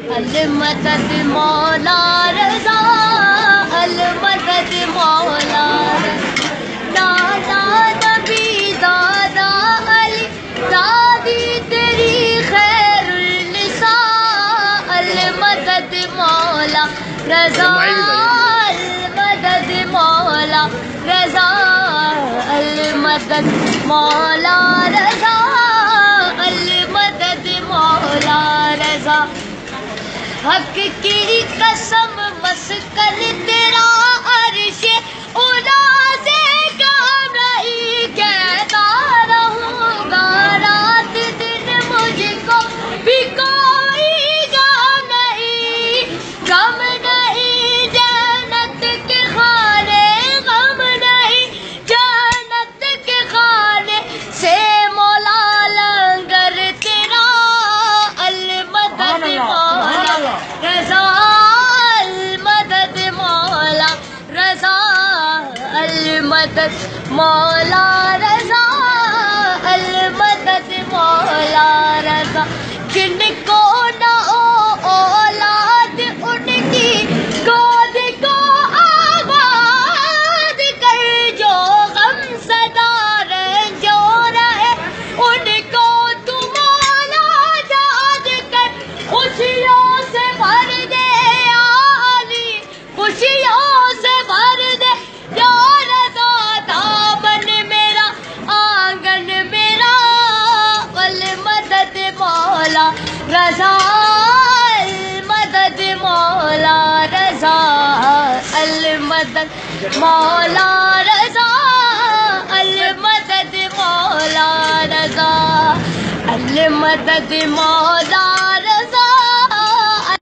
المدد مولا رضا، المدد مولا دادا نبی دادا علی دادی تیری خیر النساء، المدد مولا رضا، المدد مولا رضا، المدد مولا رضا، المدد مولا رضا. حق کی قسم مسکن تیرا عرش اولا سے کام نہیں، کہتا رہوں گا رات دن مجھ کو بھی کوئی غم نہیں، غم نہیں جنت کے خانے، غم نہیں جنت کے خانے سے مولا لنگر تیرا، المدد مولا رضا، المدد مولا رضا، المدد مولا رضا، المدد مولا رضا. جن کو نہ اولاد ان کی گود کو آباد کر، جو غم صدا رنجو رہے ان کو تو مولا یاد کر، خوشیوں سے بھر دے علی، خوشیوں سے بھر دے یا رضا، دامن میرا آنگن میرا، المدد مولا رضا، المدد مولا رضا، المدد مولا رضا، المدد مولا رضا، المدد مولا